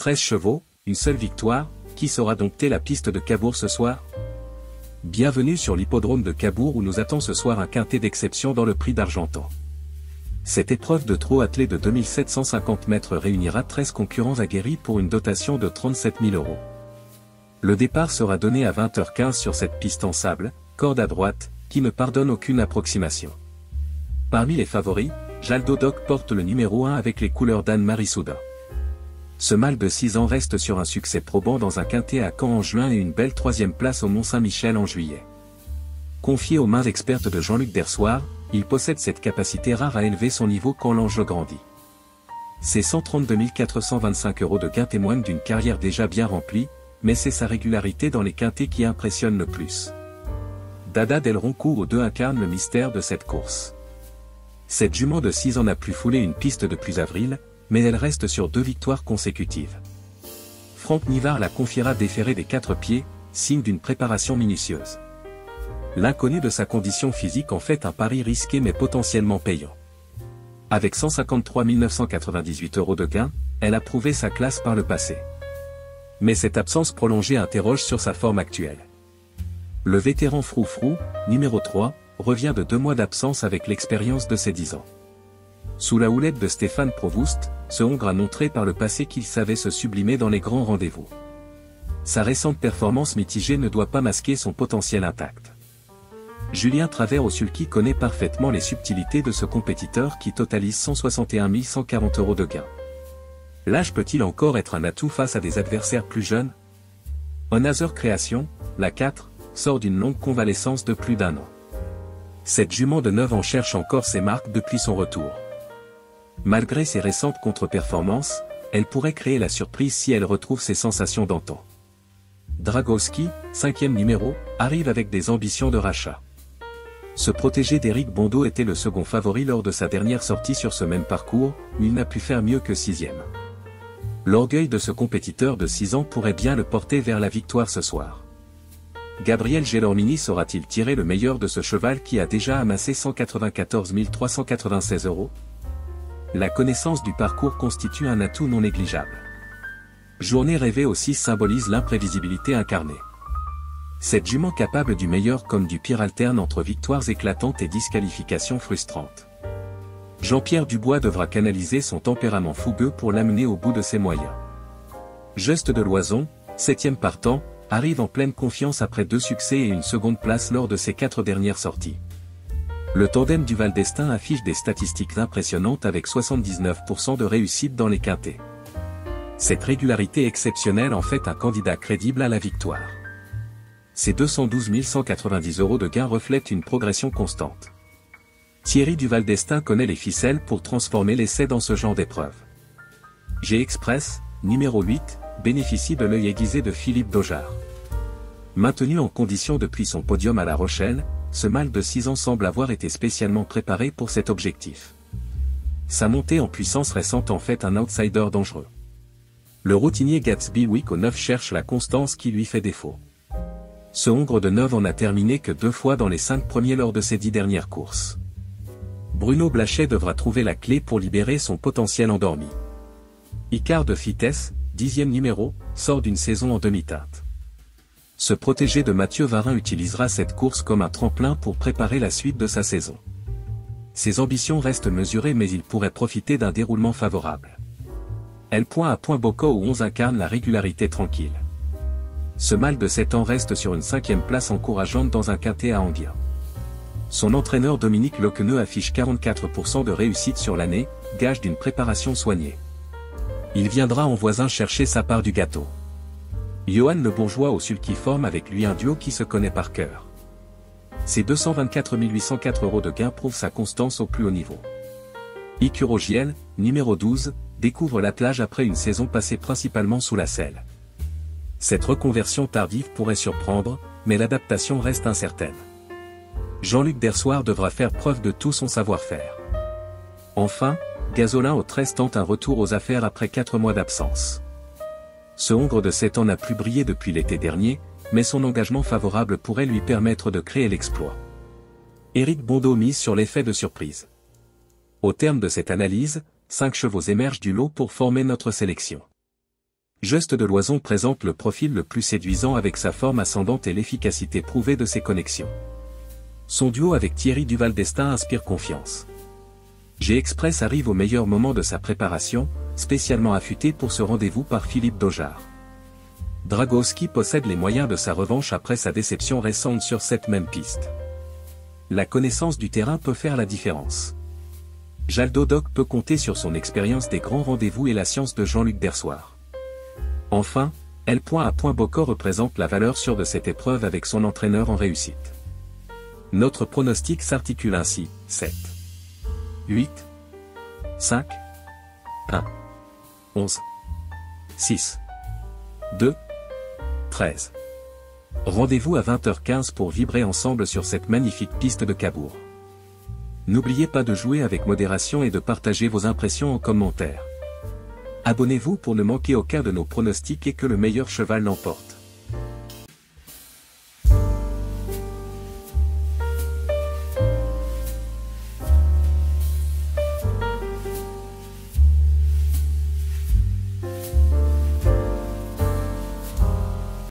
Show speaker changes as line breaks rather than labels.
13 chevaux, une seule victoire, qui saura dompter la piste de Cabourg ce soir? Bienvenue sur l'hippodrome de Cabourg où nous attend ce soir un quintet d'exception dans le prix d'Argentan. Cette épreuve de trot attelé de 2750 mètres réunira 13 concurrents aguerris pour une dotation de 37 000 €. Le départ sera donné à 20h15 sur cette piste en sable, corde à droite, qui ne pardonne aucune approximation. Parmi les favoris, Jaldo Doc porte le numéro 1 avec les couleurs d'Anne-Marie Soudain. Ce mâle de 6 ans reste sur un succès probant dans un quintet à Caen en juin et une belle 3e place au Mont-Saint-Michel en juillet. Confié aux mains expertes de Jean-Luc Dersoir, il possède cette capacité rare à élever son niveau quand l'enjeu grandit. Ses 132 425 € de gain témoignent d'une carrière déjà bien remplie, mais c'est sa régularité dans les quintets qui impressionne le plus. Dada Del Roncourt aux 2 incarne le mystère de cette course. Cette jument de 6 ans n'a plus foulé une piste depuis avril, mais elle reste sur 2 victoires consécutives. Franck Nivard la confiera déférée des 4 pieds, signe d'une préparation minutieuse. L'inconnu de sa condition physique en fait un pari risqué mais potentiellement payant. Avec 153 998 € de gain, elle a prouvé sa classe par le passé. Mais cette absence prolongée interroge sur sa forme actuelle. Le vétéran Froufrou, numéro 3, revient de 2 mois d'absence avec l'expérience de ses 10 ans. Sous la houlette de Stéphane Provost, ce Hongre a montré par le passé qu'il savait se sublimer dans les grands rendez-vous. Sa récente performance mitigée ne doit pas masquer son potentiel intact. Julien Travers au sulky connaît parfaitement les subtilités de ce compétiteur qui totalise 161 140 € de gain. L'âge peut-il encore être un atout face à des adversaires plus jeunes? Another Création, la 4, sort d'une longue convalescence de plus d'1 an. Cette jument de 9 ans cherche encore ses marques depuis son retour. Malgré ses récentes contre-performances, elle pourrait créer la surprise si elle retrouve ses sensations d'antan. Dragowski, 5e numéro, arrive avec des ambitions de rachat. Ce protégé d'Éric Bondeau était le second favori lors de sa dernière sortie sur ce même parcours, où il n'a pu faire mieux que 6e. L'orgueil de ce compétiteur de 6 ans pourrait bien le porter vers la victoire ce soir. Gabriel Gelormini saura-t-il tirer le meilleur de ce cheval qui a déjà amassé 194 396 €? La connaissance du parcours constitue un atout non négligeable. Journée rêvée aussi symbolise l'imprévisibilité incarnée. Cette jument capable du meilleur comme du pire alterne entre victoires éclatantes et disqualifications frustrantes. Jean-Pierre Dubois devra canaliser son tempérament fougueux pour l'amener au bout de ses moyens. Juste de Loison, 7e partant, arrive en pleine confiance après 2 succès et une seconde place lors de ses 4 dernières sorties. Le tandem du Val d'Estaing affiche des statistiques impressionnantes avec 79% de réussite dans les quintets. Cette régularité exceptionnelle en fait un candidat crédible à la victoire. Ces 212 190 € de gain reflètent une progression constante. Thierry du Val d'Estaing connaît les ficelles pour transformer l'essai dans ce genre d'épreuve. G-Express, numéro 8, bénéficie de l'œil aiguisé de Philippe Daujard. Maintenu en condition depuis son podium à La Rochelle, ce mâle de 6 ans semble avoir été spécialement préparé pour cet objectif. Sa montée en puissance récente en fait un outsider dangereux. Le routinier Gatsby Wick au 9 cherche la constance qui lui fait défaut. Ce Hongre de 9 ans n'a terminé que 2 fois dans les 5 premiers lors de ses 10 dernières courses. Bruno Blachet devra trouver la clé pour libérer son potentiel endormi. Icare de Fitesse, 10e numéro, sort d'une saison en demi-teinte. Ce protégé de Mathieu Varin utilisera cette course comme un tremplin pour préparer la suite de sa saison. Ses ambitions restent mesurées mais il pourrait profiter d'un déroulement favorable. Elle point à point Bocaux où 11 incarne la régularité tranquille. Ce mâle de 7 ans reste sur une 5e place encourageante dans un quintet à Anguien. Son entraîneur Dominique Lequeneux affiche 44% de réussite sur l'année, gage d'une préparation soignée. Il viendra en voisin chercher sa part du gâteau. Johan Le Bourgeois au sulky forme avec lui un duo qui se connaît par cœur. Ses 224 804 € de gain prouvent sa constance au plus haut niveau. Icurogiel, numéro 12, découvre l'attelage après une saison passée principalement sous la selle. Cette reconversion tardive pourrait surprendre, mais l'adaptation reste incertaine. Jean-Luc Dersoir devra faire preuve de tout son savoir-faire. Enfin, Gazolin au 13 tente un retour aux affaires après 4 mois d'absence. Ce Hongre de 7 ans n'a plus brillé depuis l'été dernier, mais son engagement favorable pourrait lui permettre de créer l'exploit. Éric Bondeau mise sur l'effet de surprise. Au terme de cette analyse, 5 chevaux émergent du lot pour former notre sélection. Juste de Loison présente le profil le plus séduisant avec sa forme ascendante et l'efficacité prouvée de ses connexions. Son duo avec Thierry Duval d'Estaing inspire confiance. G-Express arrive au meilleur moment de sa préparation, spécialement affûté pour ce rendez-vous par Philippe Daujar. Dragowski possède les moyens de sa revanche après sa déception récente sur cette même piste. La connaissance du terrain peut faire la différence. Jaldo Doc peut compter sur son expérience des grands rendez-vous et la science de Jean-Luc Dersoir. Enfin, L. Bocor représente la valeur sûre de cette épreuve avec son entraîneur en réussite. Notre pronostic s'articule ainsi, 7, 8, 5, 1, 11, 6, 2, 13. Rendez-vous à 20h15 pour vibrer ensemble sur cette magnifique piste de Cabourg. N'oubliez pas de jouer avec modération et de partager vos impressions en commentaire. Abonnez-vous pour ne manquer aucun de nos pronostics et que le meilleur cheval l'emporte.